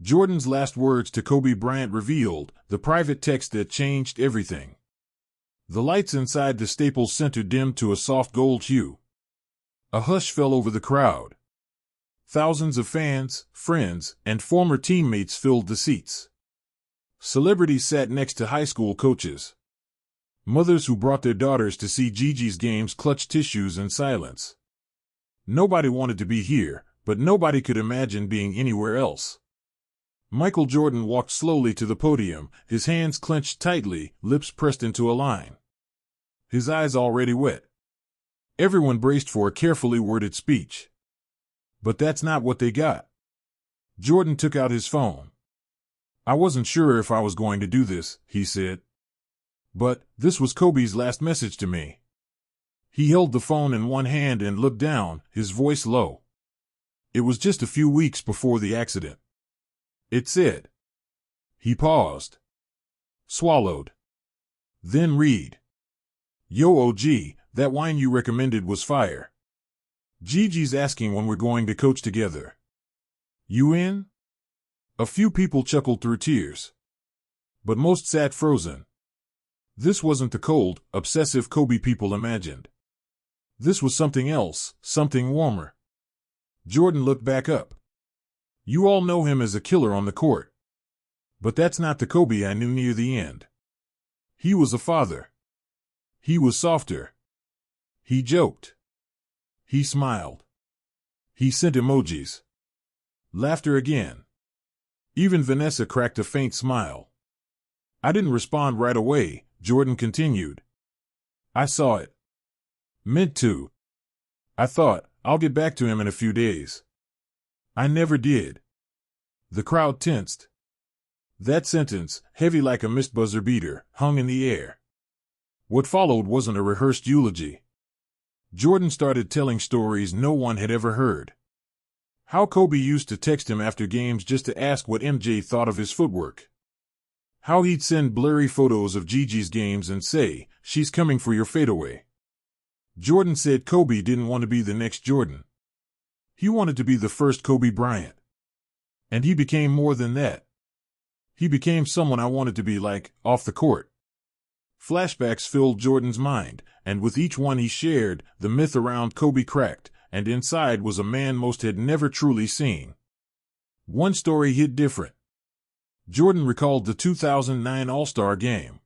Jordan's last words to Kobe Bryant revealed the private text that changed everything. The lights inside the Staples Center dimmed to a soft gold hue. A hush fell over the crowd. Thousands of fans, friends, and former teammates filled the seats. Celebrities sat next to high school coaches. Mothers who brought their daughters to see Gigi's games clutched tissues in silence. Nobody wanted to be here, but nobody could imagine being anywhere else. Michael Jordan walked slowly to the podium, his hands clenched tightly, lips pressed into a line. His eyes already wet. Everyone braced for a carefully worded speech. But that's not what they got. Jordan took out his phone. "I wasn't sure if I was going to do this," he said. But this was Kobe's last message to me. He held the phone in one hand and looked down, his voice low. It was just a few weeks before the accident. It said. He paused. Swallowed. Then read. "Yo OG, that wine you recommended was fire. Gigi's asking when we're going to coach together. You in?" A few people chuckled through tears. But most sat frozen. This wasn't the cold, obsessive Kobe people imagined. This was something else, something warmer. Jordan looked back up. "You all know him as a killer on the court. But that's not the Kobe I knew near the end. He was a father. He was softer. He joked. He smiled. He sent emojis. Laughter again. Even Vanessa cracked a faint smile. I didn't respond right away," Jordan continued. "I saw it. Meant to. I thought, I'll get back to him in a few days. I never did." The crowd tensed. That sentence, heavy like a missed buzzer beater, hung in the air. What followed wasn't a rehearsed eulogy. Jordan started telling stories no one had ever heard. How Kobe used to text him after games just to ask what MJ thought of his footwork. How he'd send blurry photos of Gigi's games and say, "She's coming for your fadeaway." Jordan said Kobe didn't want to be the next Jordan. He wanted to be the first Kobe Bryant. And he became more than that. He became someone I wanted to be like, off the court. Flashbacks filled Jordan's mind, and with each one he shared, the myth around Kobe cracked, and inside was a man most had never truly seen. One story hit different. Jordan recalled the 2009 All-Star game.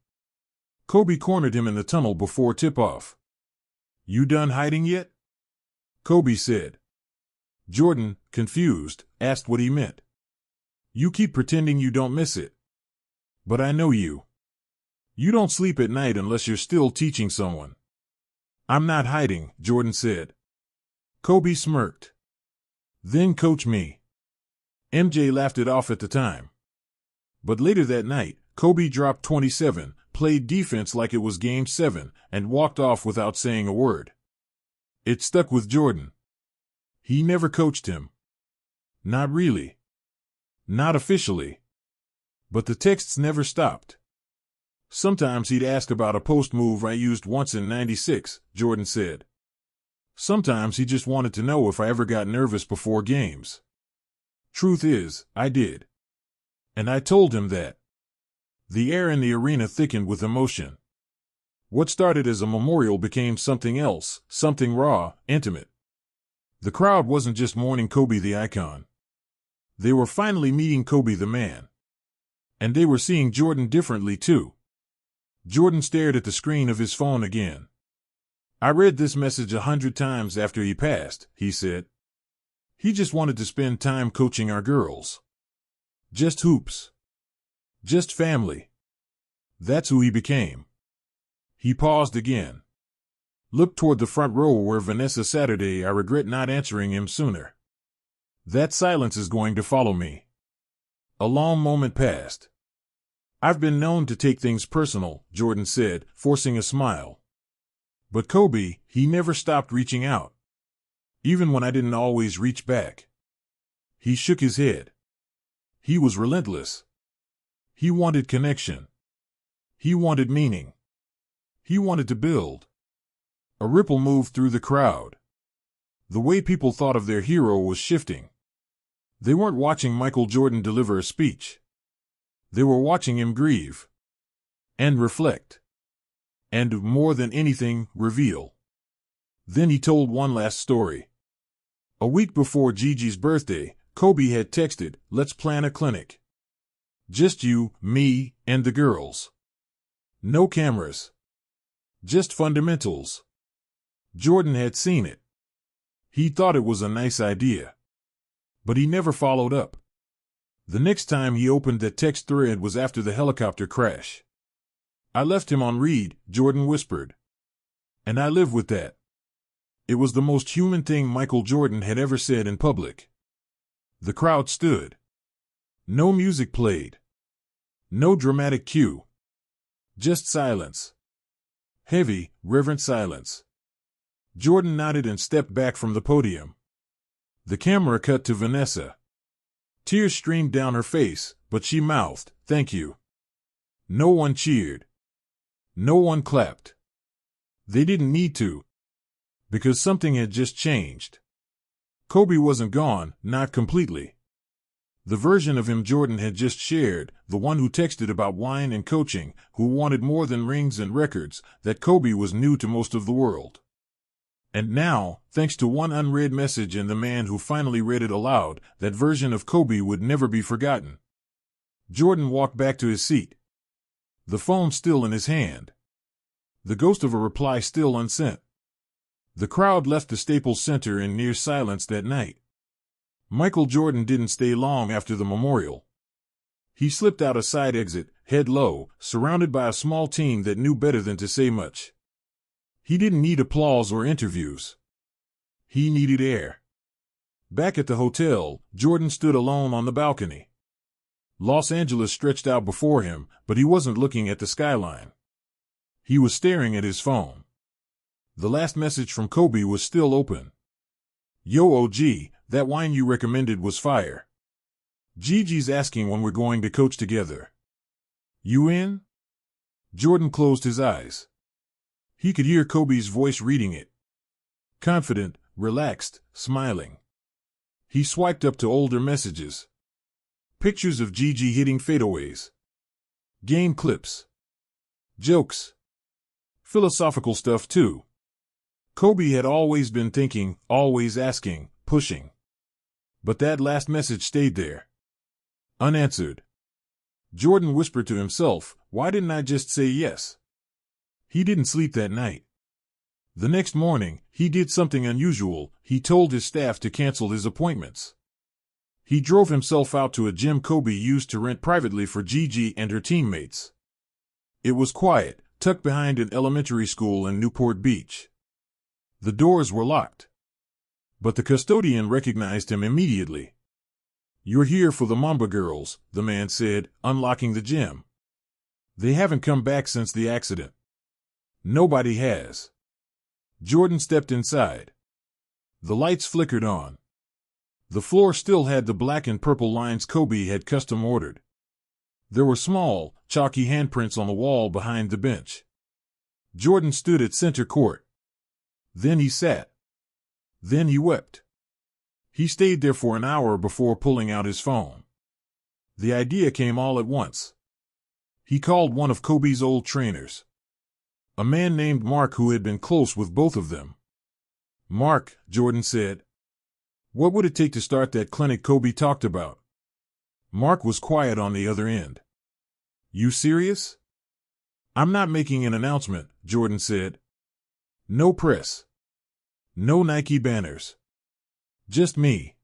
Kobe cornered him in the tunnel before tip-off. "You done hiding yet?" Kobe said. Jordan, confused, asked what he meant. "You keep pretending you don't miss it. But I know you. You don't sleep at night unless you're still teaching someone." "I'm not hiding," Jordan said. Kobe smirked. "Then coach me." MJ laughed it off at the time. But later that night, Kobe dropped 27, played defense like it was Game 7, and walked off without saying a word. It stuck with Jordan. He never coached him. Not really. Not officially. But the texts never stopped. Sometimes he'd ask about a post move I used once in '96, Jordan said. Sometimes he just wanted to know if I ever got nervous before games. Truth is, I did. And I told him that. The air in the arena thickened with emotion. What started as a memorial became something else, something raw, intimate. The crowd wasn't just mourning Kobe the icon. They were finally meeting Kobe the man. And they were seeing Jordan differently too. Jordan stared at the screen of his phone again. "I read this message 100 times after he passed," he said. "He just wanted to spend time coaching our girls. Just hoops. Just family. That's who he became." He paused again. Looked toward the front row where Vanessa Saturday. "I regret not answering him sooner. That silence is going to follow me." A long moment passed. "I've been known to take things personal," Jordan said, forcing a smile. But Kobe, he never stopped reaching out. Even when I didn't always reach back. He shook his head. He was relentless. He wanted connection. He wanted meaning. He wanted to build. A ripple moved through the crowd. The way people thought of their hero was shifting. They weren't watching Michael Jordan deliver a speech. They were watching him grieve. And reflect. And, more than anything, reveal. Then he told one last story. A week before Gigi's birthday, Kobe had texted, "Let's plan a clinic. Just you, me, and the girls. No cameras. Just fundamentals." Jordan had seen it. He thought it was a nice idea. But he never followed up. The next time he opened that text thread was after the helicopter crash. "I left him on read," Jordan whispered. "And I live with that." It was the most human thing Michael Jordan had ever said in public. The crowd stood. No music played. No dramatic cue. Just silence. Heavy, reverent silence. Jordan nodded and stepped back from the podium. The camera cut to Vanessa. Tears streamed down her face, but she mouthed, "Thank you." No one cheered. No one clapped. They didn't need to. Because something had just changed. Kobe wasn't gone, not completely. The version of him Jordan had just shared, the one who texted about wine and coaching, who wanted more than rings and records, that Kobe was new to most of the world. And now, thanks to one unread message and the man who finally read it aloud, that version of Kobe would never be forgotten. Jordan walked back to his seat. The phone still in his hand. The ghost of a reply still unsent. The crowd left the Staples Center in near silence that night. Michael Jordan didn't stay long after the memorial. He slipped out a side exit, head low, surrounded by a small team that knew better than to say much. He didn't need applause or interviews. He needed air. Back at the hotel, Jordan stood alone on the balcony. Los Angeles stretched out before him, but he wasn't looking at the skyline. He was staring at his phone. The last message from Kobe was still open. "Yo OG, that wine you recommended was fire. Gigi's asking when we're going to coach together. You in?" Jordan closed his eyes. He could hear Kobe's voice reading it. Confident, relaxed, smiling. He swiped up to older messages. Pictures of Gigi hitting fadeaways. Game clips. Jokes. Philosophical stuff too. Kobe had always been thinking, always asking, pushing. But that last message stayed there. Unanswered. Jordan whispered to himself, "Why didn't I just say yes?" He didn't sleep that night. The next morning, he did something unusual. He told his staff to cancel his appointments. He drove himself out to a gym Kobe used to rent privately for Gigi and her teammates. It was quiet, tucked behind an elementary school in Newport Beach. The doors were locked. But the custodian recognized him immediately. "You're here for the Mamba girls," the man said, unlocking the gym. "They haven't come back since the accident." "Nobody has." Jordan stepped inside. The lights flickered on. The floor still had the black and purple lines Kobe had custom ordered. There were small, chalky handprints on the wall behind the bench. Jordan stood at center court. Then he sat. Then he wept. He stayed there for an hour before pulling out his phone. The idea came all at once. He called one of Kobe's old trainers. A man named Mark who had been close with both of them. "Mark," Jordan said. "What would it take to start that clinic Kobe talked about?" Mark was quiet on the other end. "You serious?" "I'm not making an announcement," Jordan said. "No press. No Nike banners. Just me.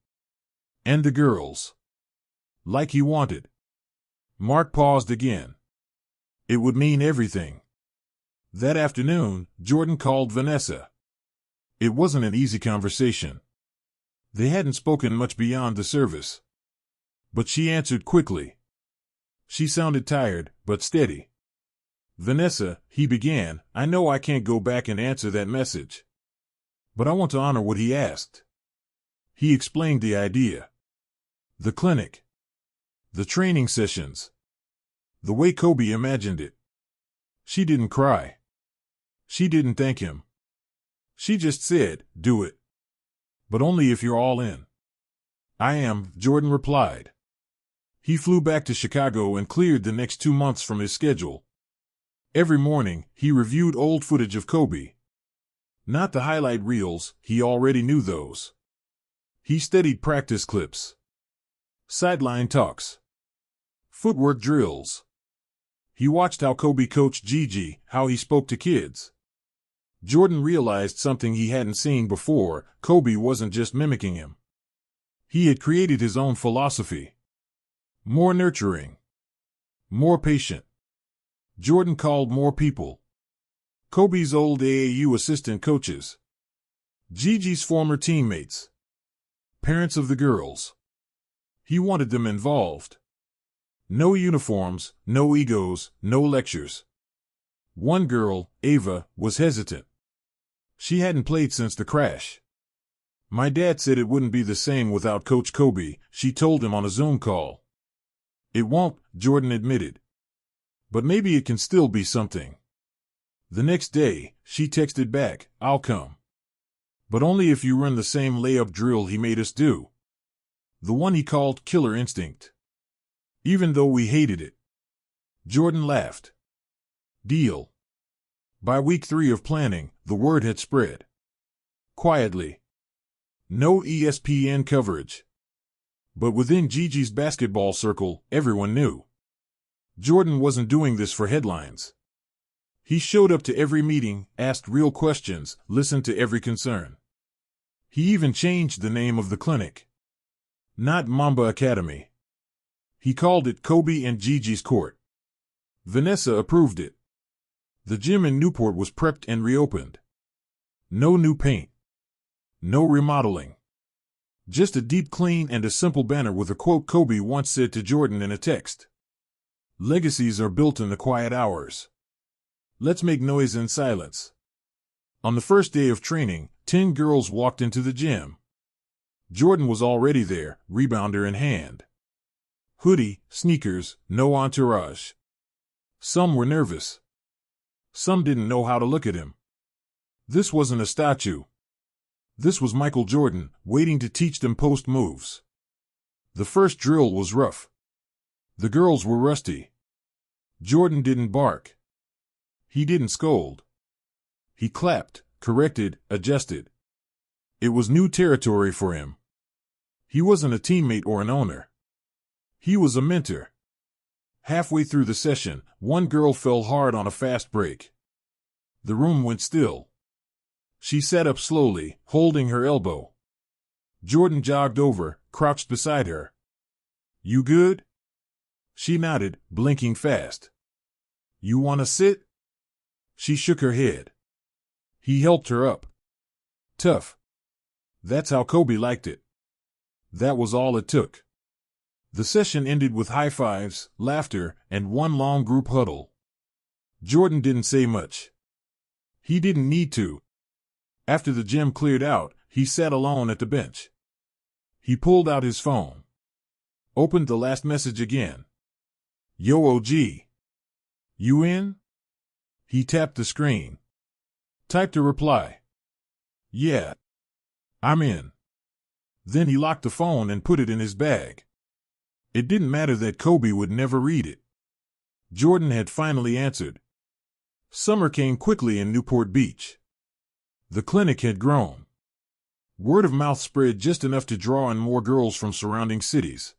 And the girls." Like he wanted. Mark paused again. It would mean everything. That afternoon, Jordan called Vanessa. It wasn't an easy conversation. They hadn't spoken much beyond the service. But she answered quickly. She sounded tired, but steady. "Vanessa," he began, "I know I can't go back and answer that message. But I want to honor what he asked." He explained the idea. The clinic. The training sessions. The way Kobe imagined it. She didn't cry. She didn't thank him. She just said, "Do it. But only if you're all in." I am, Jordan replied. He flew back to Chicago and cleared the next 2 months from his schedule. Every morning, he reviewed old footage of Kobe. Not the highlight reels, he already knew those. He studied practice clips, sideline talks, footwork drills. He watched how Kobe coached Gigi, how he spoke to kids. Jordan realized something he hadn't seen before: Kobe wasn't just mimicking him. He had created his own philosophy. More nurturing, more patient. Jordan called more people. Kobe's old AAU assistant coaches, Gigi's former teammates, parents of the girls. He wanted them involved. No uniforms, no egos, no lectures. One girl, Ava, was hesitant. She hadn't played since the crash. My dad said it wouldn't be the same without Coach Kobe, she told him on a Zoom call. It won't, Jordan admitted. But maybe it can still be something. The next day, she texted back, I'll come. But only if you run the same layup drill he made us do. The one he called Killer Instinct. Even though we hated it. Jordan laughed. Deal. By week 3 of planning, the word had spread. Quietly. No ESPN coverage. But within Gigi's basketball circle, everyone knew. Jordan wasn't doing this for headlines. He showed up to every meeting, asked real questions, listened to every concern. He even changed the name of the clinic. Not Mamba Academy. He called it Kobe and Gigi's Court. Vanessa approved it. The gym in Newport was prepped and reopened. No new paint. No remodeling. Just a deep clean and a simple banner with a quote Kobe once said to Jordan in a text. Legacies are built in the quiet hours. Let's make noise in silence. On the first day of training, 10 girls walked into the gym. Jordan was already there, rebounder in hand. Hoodie, sneakers, no entourage. Some were nervous. Some didn't know how to look at him. This wasn't a statue. This was Michael Jordan, waiting to teach them post moves. The first drill was rough. The girls were rusty. Jordan didn't bark. He didn't scold. He clapped, corrected, adjusted. It was new territory for him. He wasn't a teammate or an owner. He was a mentor. Halfway through the session, one girl fell hard on a fast break. The room went still. She sat up slowly, holding her elbow. Jordan jogged over, crouched beside her. You good? She nodded, blinking fast. You want to sit? She shook her head. He helped her up. Tough. That's how Kobe liked it. That was all it took. The session ended with high fives, laughter, and one long group huddle. Jordan didn't say much. He didn't need to. After the gym cleared out, he sat alone at the bench. He pulled out his phone. Opened the last message again. Yo, OG. You in? He tapped the screen. Typed a reply. Yeah. I'm in. Then he locked the phone and put it in his bag. It didn't matter that Kobe would never read it. Jordan had finally answered. Summer came quickly in Newport Beach. The clinic had grown. Word of mouth spread just enough to draw in more girls from surrounding cities.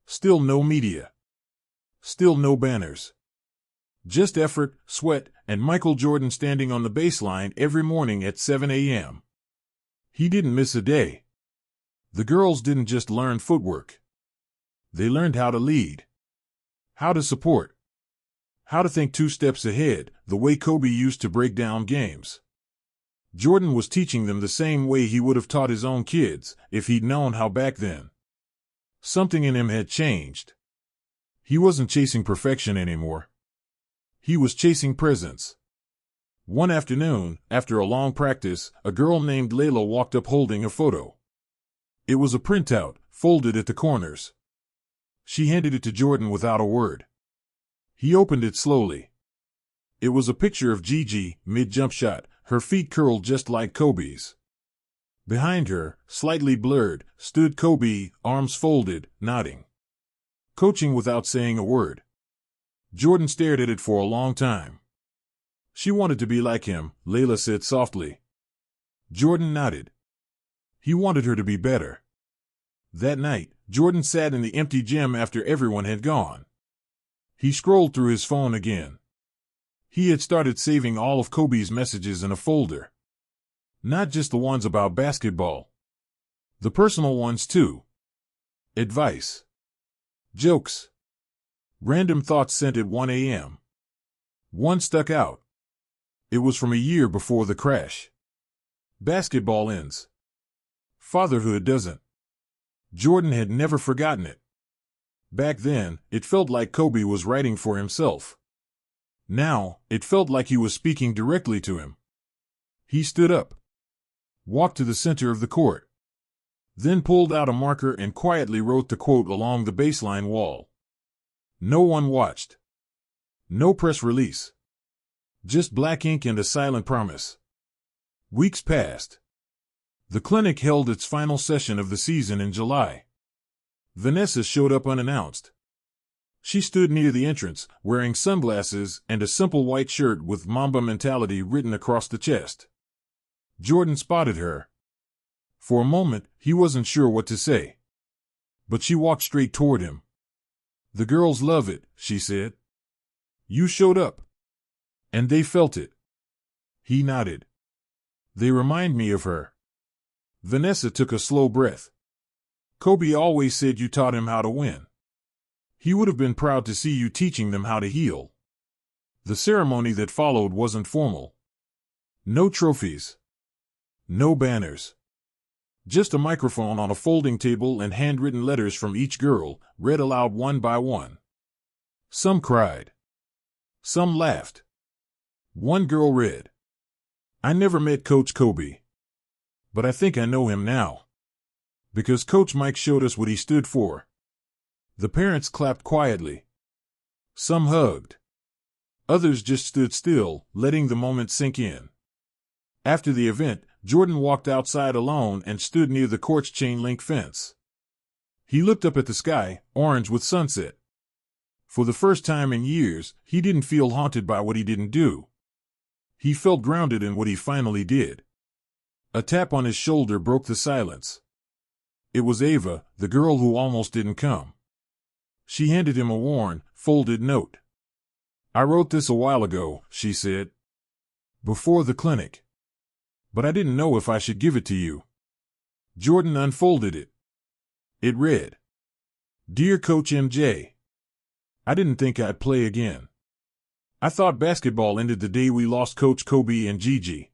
Still no media. Still no banners. Just effort, sweat, and Michael Jordan standing on the baseline every morning at 7 a.m. He didn't miss a day. The girls didn't just learn footwork. They learned how to lead. How to support. How to think 2 steps ahead, the way Kobe used to break down games. Jordan was teaching them the same way he would have taught his own kids, if he'd known how back then. Something in him had changed. He wasn't chasing perfection anymore. He was chasing presence. One afternoon, after a long practice, a girl named Layla walked up holding a photo. It was a printout, folded at the corners. She handed it to Jordan without a word. He opened it slowly. It was a picture of Gigi, mid-jump shot, her feet curled just like Kobe's. Behind her, slightly blurred, stood Kobe, arms folded, nodding. Coaching without saying a word. Jordan stared at it for a long time. She wanted to be like him, Layla said softly. Jordan nodded. He wanted her to be better. That night, Jordan sat in the empty gym after everyone had gone. He scrolled through his phone again. He had started saving all of Kobe's messages in a folder. Not just the ones about basketball. The personal ones too. Advice. Jokes. Random thoughts sent at 1 a.m. One stuck out. It was from a year before the crash. Basketball ends. Fatherhood doesn't. Jordan had never forgotten it. Back then, it felt like Kobe was writing for himself. Now, it felt like he was speaking directly to him. He stood up, walked to the center of the court, then pulled out a marker and quietly wrote the quote along the baseline wall. No one watched. No press release. Just black ink and a silent promise. Weeks passed. The clinic held its final session of the season in July. Vanessa showed up unannounced. She stood near the entrance, wearing sunglasses and a simple white shirt with Mamba mentality written across the chest. Jordan spotted her. For a moment, he wasn't sure what to say. But she walked straight toward him. The girls love it, she said. You showed up. And they felt it. He nodded. They remind me of her. Vanessa took a slow breath. Kobe always said you taught him how to win. He would have been proud to see you teaching them how to heal. The ceremony that followed wasn't formal. No trophies. No banners. Just a microphone on a folding table and handwritten letters from each girl, read aloud one by one. Some cried. Some laughed. One girl read, I never met Coach Kobe. But I think I know him now. Because Coach Mike showed us what he stood for. The parents clapped quietly. Some hugged. Others just stood still, letting the moment sink in. After the event, Jordan walked outside alone and stood near the court's chain-link fence. He looked up at the sky, orange with sunset. For the first time in years, he didn't feel haunted by what he didn't do. He felt grounded in what he finally did. A tap on his shoulder broke the silence. It was Ava, the girl who almost didn't come. She handed him a worn, folded note. I wrote this a while ago, she said. Before the clinic. But I didn't know if I should give it to you. Jordan unfolded it. It read, Dear Coach MJ, I didn't think I'd play again. I thought basketball ended the day we lost Coach Kobe and Gigi.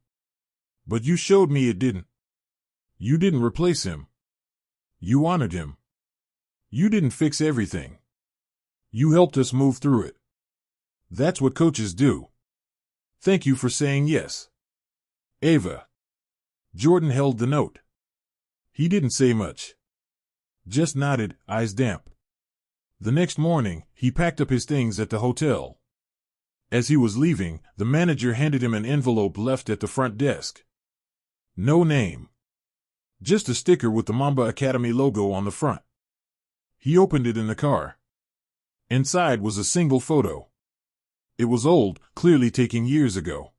But you showed me it didn't. You didn't replace him. You honored him. You didn't fix everything. You helped us move through it. That's what coaches do. Thank you for saying yes. Ava. Jordan held the note. He didn't say much. Just nodded, eyes damp. The next morning, he packed up his things at the hotel. As he was leaving, the manager handed him an envelope left at the front desk. No name. Just a sticker with the Mamba Academy logo on the front. He opened it in the car. Inside was a single photo. It was old, clearly taken years ago.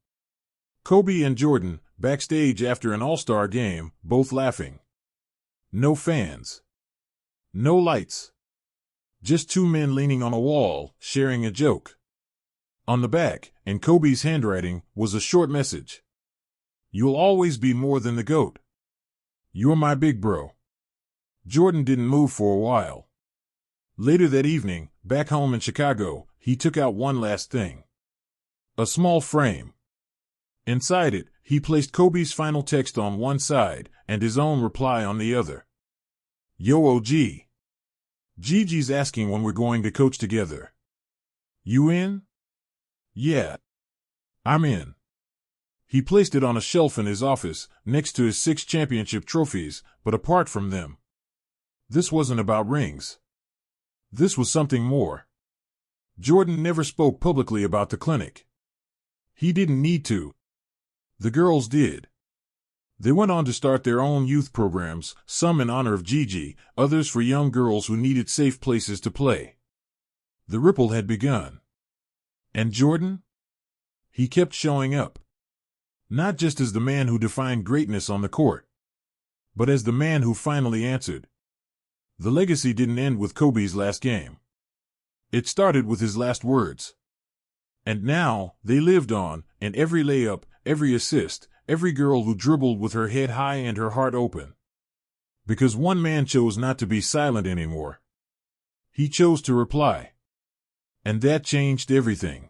Kobe and Jordan, backstage after an all-star game, both laughing. No fans. No lights. Just two men leaning on a wall, sharing a joke. On the back, in Kobe's handwriting, was a short message. You'll always be more than the GOAT. You're my big bro. Jordan didn't move for a while. Later that evening, back home in Chicago, he took out one last thing. A small frame. Inside it, he placed Kobe's final text on one side and his own reply on the other. Yo OG. Gigi's asking when we're going to coach together. You in? Yeah. I'm in. He placed it on a shelf in his office, next to his 6 championship trophies, but apart from them. This wasn't about rings. This was something more. Jordan never spoke publicly about the clinic. He didn't need to. The girls did. They went on to start their own youth programs, some in honor of Gigi, others for young girls who needed safe places to play. The ripple had begun. And Jordan? He kept showing up. Not just as the man who defined greatness on the court, but as the man who finally answered. The legacy didn't end with Kobe's last game. It started with his last words. And now, they lived on, and every layup, every assist, every girl who dribbled with her head high and her heart open. Because one man chose not to be silent anymore. He chose to reply. And that changed everything.